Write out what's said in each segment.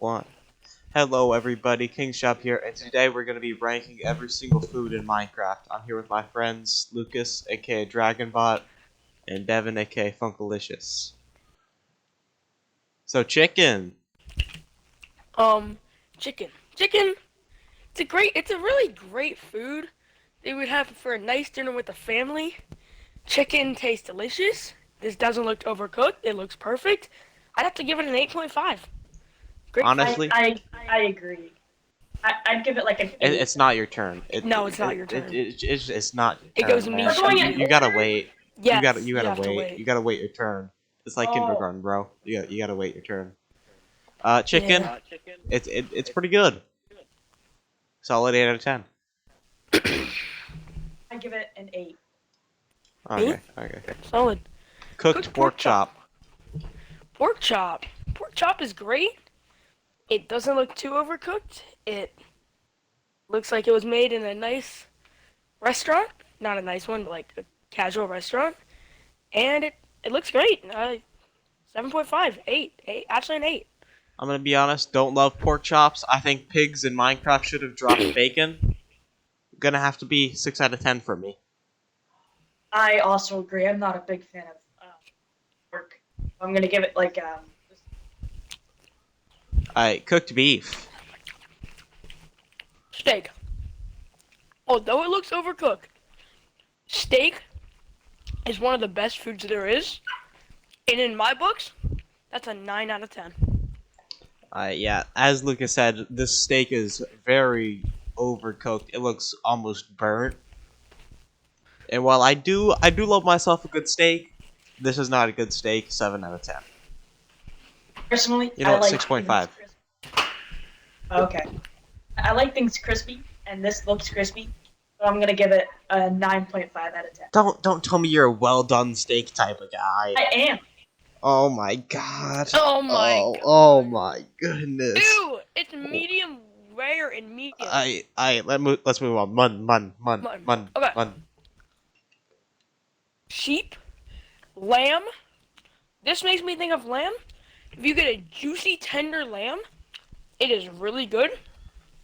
One. Hello everybody, King Shop here, and today we're going to be ranking every single food in Minecraft. I'm here with my friends Lucas, aka Dragonbot, and Devin, aka Funkalicious. So chicken! Chicken. Chicken, it's a really great food. They would have for a nice dinner with the family. Chicken tastes delicious. This doesn't look overcooked. It looks perfect. I'd have to give it an 8.5. Great food. Honestly, I agree. I'd give it like an 8. it's not your turn. No, it's not your turn. It's not your It turn, goes man. me shut You gotta wait. Yes, You gotta have to wait. You gotta wait your turn. It's like Oh. kindergarten, bro. You gotta wait your turn. Chicken. Yeah. It's pretty good. Solid 8 out of 10. I'd give it an 8. Okay. Solid. Cooked pork chop. Pork chop. Pork chop is great. It doesn't look too overcooked. It looks like it was made in a nice restaurant. Not a nice one, but like a casual restaurant. And it looks great. 7.5. 8. Actually an 8. I'm gonna be honest, don't love pork chops. I think pigs in Minecraft should have dropped bacon. Gonna have to be 6 out of 10 for me. I also agree. I'm not a big fan of pork. I'm gonna give it like Alright, cooked beef. Steak. Although it looks overcooked, steak is one of the best foods there is. And in my books, that's a 9 out of 10. Yeah, as Lucas said, this steak is very overcooked. It looks almost burnt. And while I do love myself a good steak, this is not a good steak. 7 out of 10. personally. You know I what? like 6.5. things crispy. Okay. I like things crispy, and this looks crispy. So I'm gonna give it a 9.5 out of 10. Don't tell me you're a well done steak type of guy. I am. Oh my god. Oh my god. Oh my goodness. Ew! It's medium rare and medium. Let's move on. Mun. Okay. Sheep, lamb. This makes me think of lamb. If you get a juicy, tender lamb, it is really good.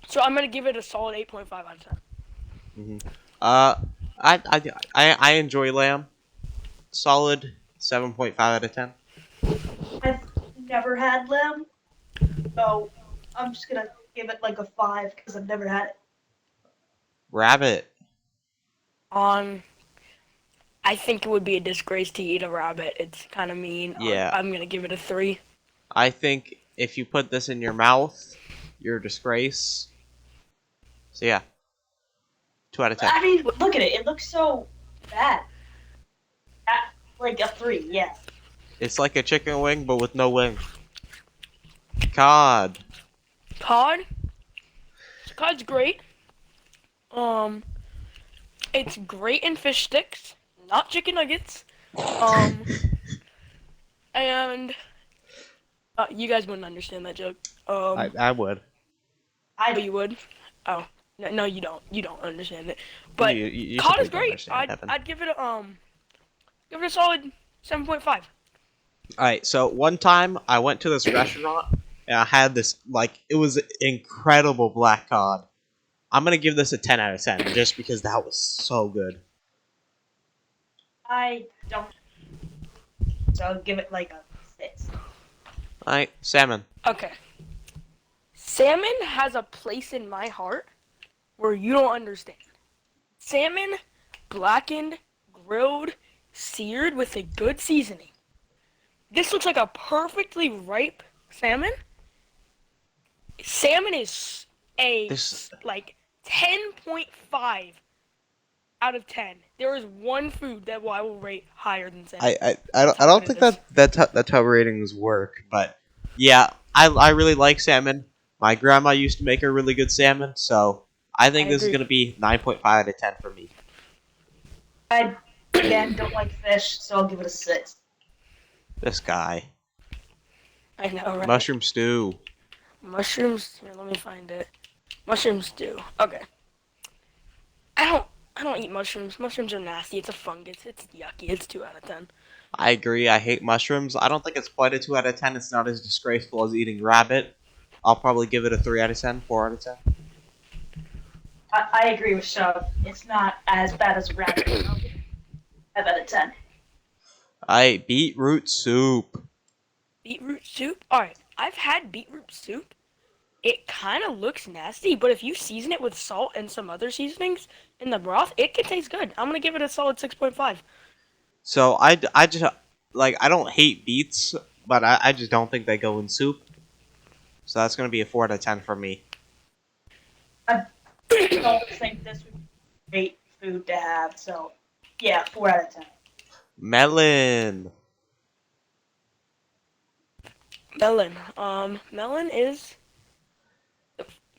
So I'm gonna give it a solid 8.5 out of 10. I enjoy lamb. Solid 7.5 out of 10. I've never had lamb, so I'm just gonna give it like a 5 because I've never had it. Rabbit. I think it would be a disgrace to eat a rabbit. It's kind of mean. Yeah. I'm gonna give it a 3. I think if you put this in your mouth, you're a disgrace. So yeah. 2 out of 10. I mean, look at it. It looks so bad. Like a 3, yeah. It's like a chicken wing, but with no wing. Cod. Cod. Cod's great. It's great in fish sticks, not chicken nuggets. And you guys wouldn't understand that joke. I would. But you would. Oh, no, you don't. You don't understand it. But You cod simply is don't great. understand, Devin. I'd give it a solid 7.5. Alright, so one time I went to this restaurant and I had this, it was incredible black cod. I'm gonna give this a 10 out of 10 just because that was so good. I don't. So I'll give it like a 6. Alright, salmon. Okay. Salmon has a place in my heart where you don't understand. Salmon, blackened, grilled, seared with a good seasoning. This looks like a perfectly ripe salmon. Salmon is a 10.5 out of 10. There is one food that I will rate higher than salmon. I don't think that's how ratings work, but yeah, I really like salmon. My grandma used to make a really good salmon, so I think this is gonna be 9.5 out of 10 for me. I, again, don't like fish, so I'll give it a 6. This guy. I know, right? Mushroom stew. Mushrooms. Here, let me find it. Mushroom stew. Okay. I don't eat mushrooms. Mushrooms are nasty. It's a fungus. It's yucky. It's 2 out of 10. I agree. I hate mushrooms. I don't think it's quite a 2 out of 10. It's not as disgraceful as eating rabbit. I'll probably give it a 3 out of 10, 4 out of 10. I agree with Shub. It's not as bad as rabbit. I'll give it 5 out of 10. Beetroot soup. Beetroot soup? Alright, I've had beetroot soup. It kind of looks nasty, but if you season it with salt and some other seasonings in the broth, it can taste good. I'm going to give it a solid 6.5. So I just like I don't hate beets, but I just don't think they go in soup. So that's gonna be a 4 out of 10 for me. I don't think this would be great food to have, so yeah, 4 out of 10. Melon. Melon. Melon is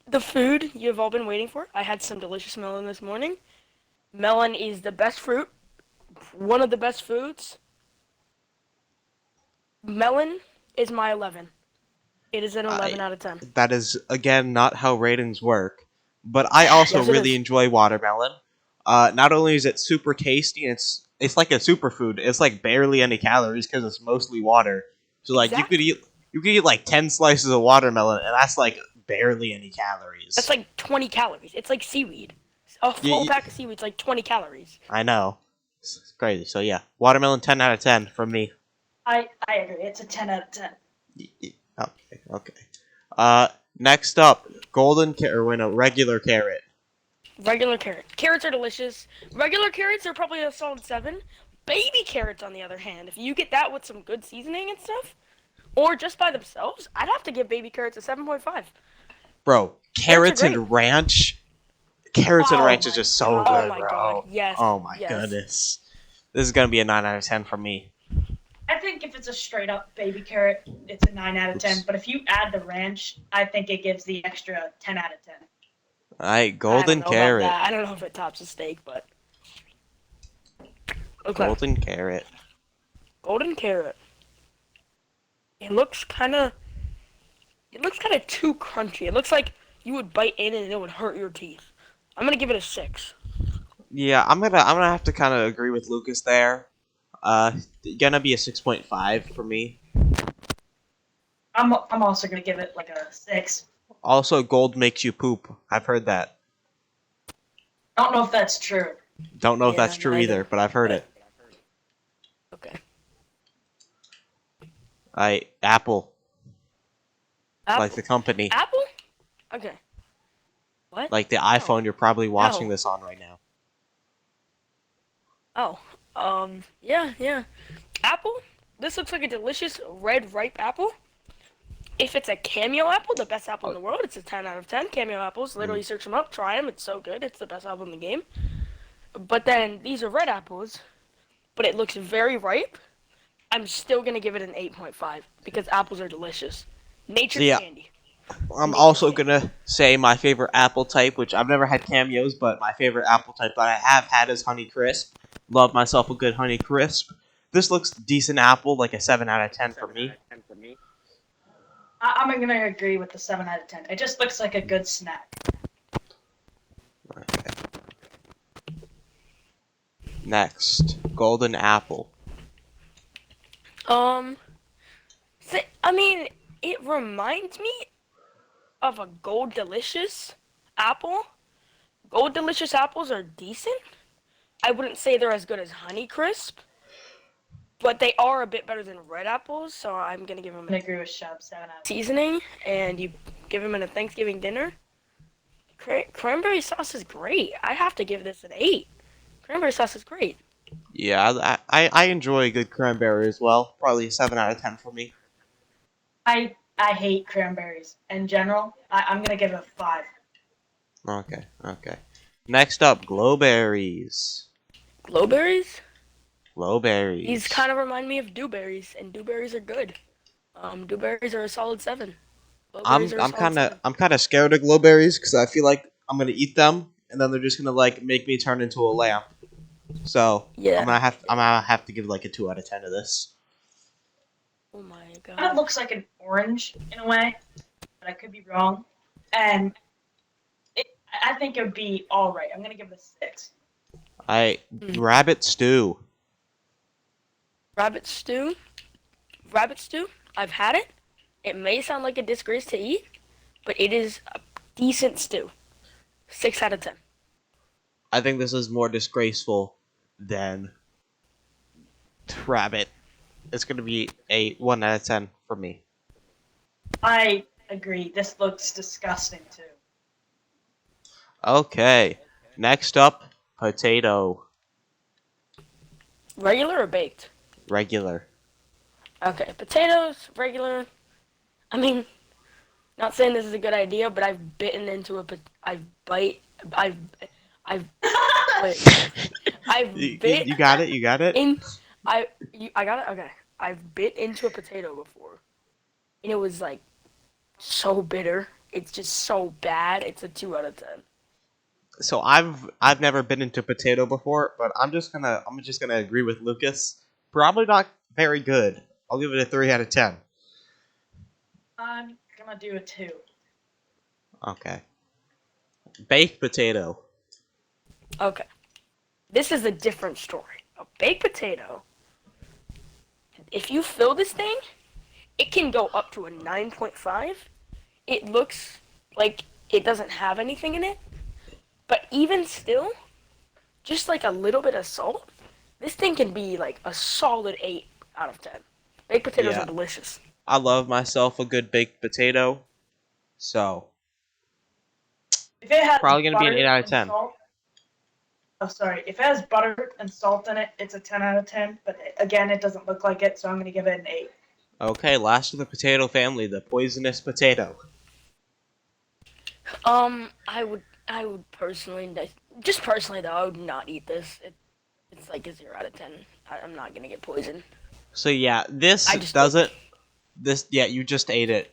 the food you've all been waiting for. I had some delicious melon this morning. Melon is the best fruit, one of the best foods. Melon is my 11. It is an 11 out of 10. That is again not how ratings work. But I also Yes, it really is. enjoy watermelon. Not only is it super tasty, it's like a superfood. It's like barely any calories because it's mostly water. So like Exactly. you could eat like 10 slices of watermelon, and that's like barely any calories. That's like 20 calories. It's like seaweed. A full You- pack of seaweed's like 20 calories. I know. It's crazy. So yeah, watermelon 10 out of 10 from me. I agree. It's a 10 out of 10. Okay, next up, regular carrot. Regular carrot. Carrots are delicious. Regular carrots are probably a solid 7. Baby carrots, on the other hand, if you get that with some good seasoning and stuff, or just by themselves, I'd have to give baby carrots a 7.5. Bro, Carrots are and ranch. Carrots and Oh ranch is my just so God. good, Oh my bro. god, yes. Oh my yes. goodness. This is gonna be a 9 out of 10 from me. I think if it's a straight up baby carrot, it's a 9 out of 10. Oops. But if you add the ranch, I think it gives the extra 10 out of 10. Alright, I golden don't know about carrot. that. I don't know if it tops a steak, but okay. Golden carrot. Golden carrot. It looks kind of too crunchy. It looks like you would bite in and it would hurt your teeth. I'm gonna give it a 6. Yeah, I'm gonna have to kind of agree with Lucas there. Gonna be a 6.5 for me. I'm also going to give it like a 6. Also, gold makes you poop. I've heard that. I don't know if that's true. Don't know if Yeah, that's true neither. either, but I've heard it. Okay. Apple. Apple. Like the company. Apple? Okay. What? Like the iPhone you're probably watching No. this on right now. Oh. Yeah. Apple? This looks like a delicious red ripe apple. If it's a cameo apple, the best apple in the world, it's a 10 out of 10. Cameo apples, literally search them up, try them, it's so good. It's the best apple in the game. But then these are red apples, but it looks very ripe. I'm still going to give it an 8.5 because apples are delicious. Nature's Yeah. candy. I'm also gonna say my favorite apple type, which I've never had cameos, but my favorite apple type that I have had is Honey Crisp. Love myself a good Honey Crisp. This looks decent apple, like a 7 out of 10 for me. I'm going to agree with the 7 out of 10. It just looks like a good snack. Okay. Next, golden apple. I mean, it reminds me of a Gold Delicious apple. Gold Delicious apples are decent. I wouldn't say they're as good as Honey Crisp, but they are a bit better than red apples, so I'm gonna give them I'm going a to agree with Shub, 7 out of 10. seasoning, and you give them in a Thanksgiving dinner. Cranberry sauce is great. I have to give this an 8. Cranberry sauce is great. Yeah, I enjoy a good cranberry as well. Probably a 7 out of 10 for me. I hate cranberries in general. I'm going to give it a 5. Okay. Next up, glowberries. Glowberries? Glowberries. These kind of remind me of dewberries, and dewberries are good. Dewberries are a solid 7. I'm Glowberries are a I'm solid kind of 7. I'm kind of scared of glowberries because I feel like I'm gonna eat them and then they're just gonna like make me turn into a lamp. So Yeah. I'm gonna have to give like a 2 out of 10 to this. Oh my It kind god. of looks like an orange in a way, but I could be wrong. And I think it would be all right. I'm going to give it a 6. Rabbit stew. Rabbit stew? Rabbit stew? I've had it. It may sound like a disgrace to eat, but it is a decent stew. 6 out of 10. I think this is more disgraceful than rabbit. It's gonna be a 1 out of 10 for me. I agree. This looks disgusting too. Okay, next up, potato, Regular or baked? regular. Okay, potatoes, regular. I mean, not saying this is a good idea, but I've bitten into a. I've. I've. Wait. I've bit You got it. You got it. in. I got it. Okay. I've bit into a potato before, and it was like so bitter. It's just so bad. It's a 2 out of 10. So I've never been into potato before, but I'm just gonna agree with Lucas. Probably not very good. I'll give it a 3 out of 10. I'm gonna do a 2. Okay. Baked potato. Okay. This is a different story. A baked potato. If you fill this thing, it can go up to a 9.5. It looks like it doesn't have anything in it, but even still, just like a little bit of salt, this thing can be like a solid 8 out of 10. Baked potatoes are Yeah, delicious. I love myself a good baked potato. So If it has probably gonna be an eight butter out of and ten. salt, oh sorry, if it has butter and salt in it, it's a 10 out of 10. But again, it doesn't look like it, so I'm gonna give it an 8. Okay, last of the potato family, the poisonous potato. I would personally, just personally though, I would not eat this. It's like a 0 out of 10. I'm not gonna get poisoned. So yeah, I this just don't. doesn't. This yeah, you just ate it,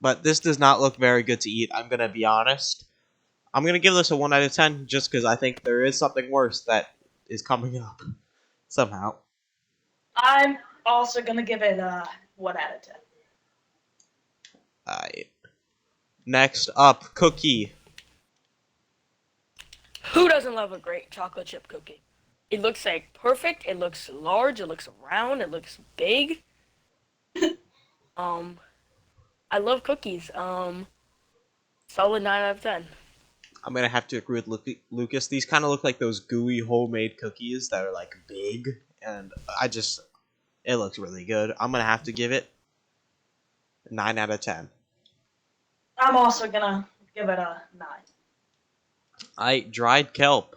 but this does not look very good to eat. I'm gonna be honest. I'm gonna give this a 1 out of 10 just because I think there is something worse that is coming up somehow. I'm also gonna give it a 1 out of 10. Alright. Next up, cookie. Who doesn't love a great chocolate chip cookie? It looks like perfect. It looks large. It looks round. It looks big. Um, I love cookies. Solid 9 out of 10. I'm gonna have to agree with Lucas. These kind of look like those gooey homemade cookies that are like big, and it looks really good. I'm gonna have to give it 9 out of 10. I'm also gonna give it a 9. I dried kelp.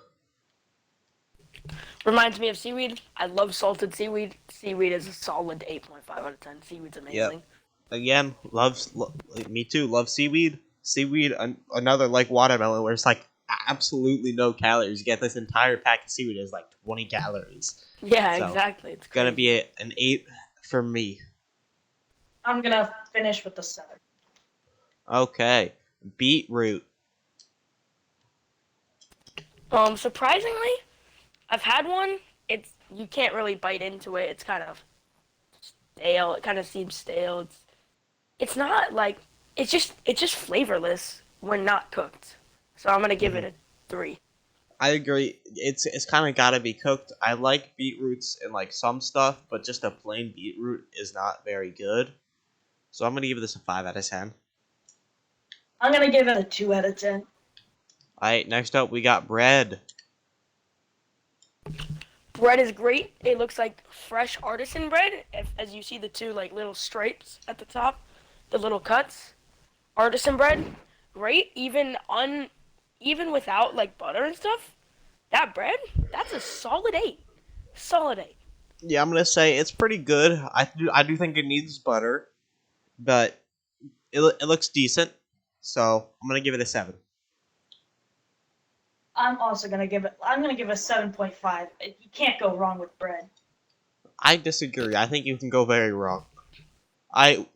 Reminds me of seaweed. I love salted seaweed. Seaweed is a solid 8.5 out of 10. Seaweed's Yep. amazing. Again, me too. Love seaweed. Seaweed, another like watermelon, where it's like absolutely no calories. You get this entire pack of seaweed is like 20 calories. Yeah, So exactly. It's gonna crazy. be an 8 for me. I'm gonna finish with the 7. Okay, beetroot. Surprisingly, I've had one. You can't really bite into it. It's kind of stale. It kind of seems stale. It's not like it's just flavorless when not cooked. So I'm gonna give it Mhm. a 3. I agree. It's kind of gotta be cooked. I like beetroots and like some stuff, but just a plain beetroot is not very good. So I'm gonna give this a 5 out of 10. I'm gonna give it a 2 out of 10. All right, next up we got bread. Bread is great. It looks like fresh artisan bread. As you see the two like little stripes at the top, the little cuts. Artisan bread, great. Even without like butter and stuff, that bread, that's a solid 8. Solid 8. Yeah, I'm gonna say it's pretty good. I do think it needs butter, but it looks decent. So I'm gonna give it a 7. I'm gonna give it a 7.5. You can't go wrong with bread. I disagree. I think you can go very wrong. I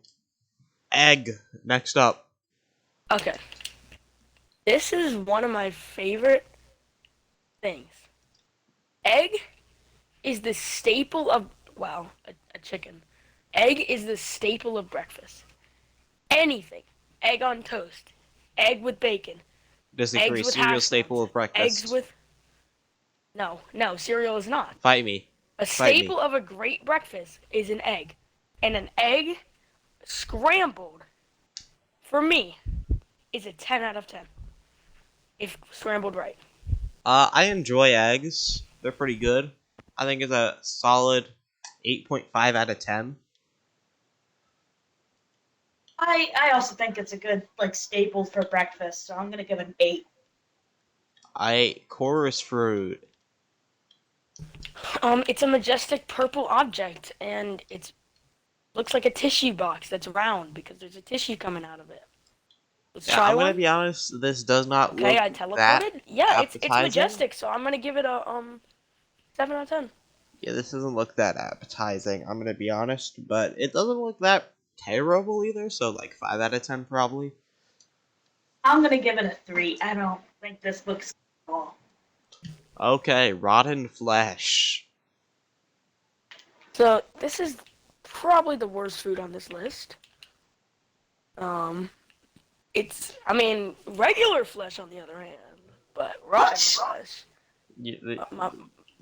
egg next up. Okay. This is one of my favorite things. Egg is the staple of, wow, a chicken. Egg is the staple of breakfast. Anything. Egg on toast. Egg with bacon. Disagree. Eggs with Cereal hash staple browns. of Eggs breakfast. with, no, cereal is not. Fight me. A Fight me. staple of a great breakfast is an egg. And an egg scrambled, for me, is a 10 out of 10 if scrambled right. I enjoy eggs. They're pretty good. I think it's a solid 8.5 out of 10. I also think it's a good like staple for breakfast, so I'm gonna give it an 8. I ate chorus fruit. It's a majestic purple object, and it looks like a tissue box that's round because there's a tissue coming out of it. Let's Yeah, try I'm gonna one. be honest. This does not Okay, look I that teleported. Yeah, it's appetizing. majestic, so I'm gonna give it a 7 out of 10. Yeah, this doesn't look that appetizing. I'm gonna be honest, but it doesn't look that terrible either. So like 5 out of 10 probably. I'm gonna give it a 3. I don't think this looks at all. Okay, rotten flesh. So this is probably the worst food on this list. Um, I mean, regular flesh on the other hand, but rotten flesh. You,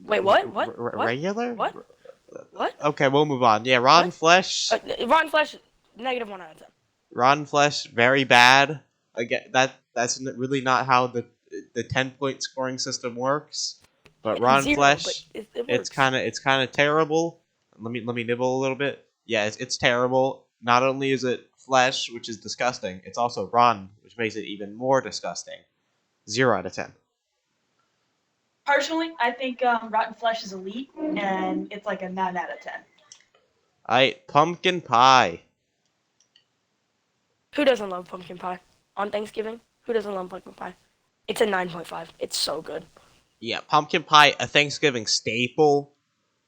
Wait, what? What? What? Regular? What? What? Okay, we'll move on. Yeah, rotten What? flesh. Rotten flesh, negative 1 out of 10. Rotten flesh, very bad. Again, that's really not how the 10-point scoring system works. But Yeah, rotten 0, but flesh, it it's works. kind of terrible. Let me nibble a little bit. Yeah, it's terrible. Not only is it flesh, which is disgusting, it's also rotten, which makes it even more disgusting. 0 out of 10. Personally, I think rotten flesh is elite, and it's like a 9 out of 10. I ate pumpkin pie. Who doesn't love pumpkin pie on Thanksgiving? Who doesn't love pumpkin pie? It's a 9.5. It's so good. Yeah, pumpkin pie, a Thanksgiving staple.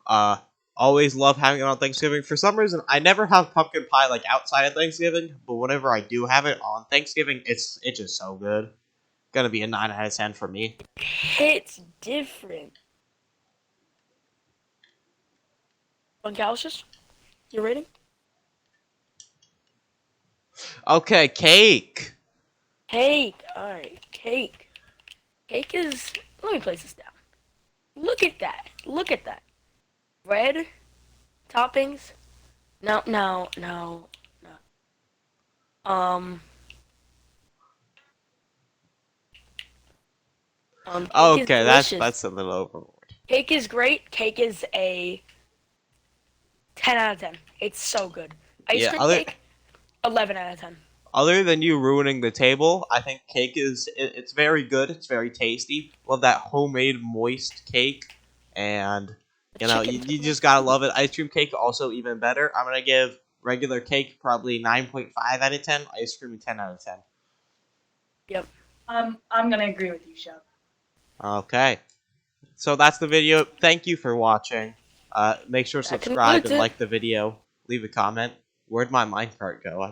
Uh, Always love having it on Thanksgiving. For some reason, I never have pumpkin pie like outside of Thanksgiving, but whenever I do have it on Thanksgiving, it's just so good. Gonna be a 9 out of 10 for me. It's different. Buncalicious, your rating? Okay, cake. Cake. Alright, cake. Cake is. Let me place this down. Look at that. Look at that. Bread, toppings. No, no, no, no. Cake is Okay, delicious. that's a little overboard. Cake is great. Cake is a 10 out of 10. It's so good. Ice Yeah, cream cake, 11 out of 10. other than you ruining the table, I think cake it's very good. It's very tasty. Love that homemade moist cake, and you just gotta love it. Ice cream cake also even better. I'm gonna give regular cake probably 9.5 out of 10. Ice cream 10 out of 10. Yep. I'm gonna agree with you, Shep. Okay, so that's the video. Thank you for watching. Make sure to That subscribe concludes and it. like the video. Leave a comment. Where'd my minecart go?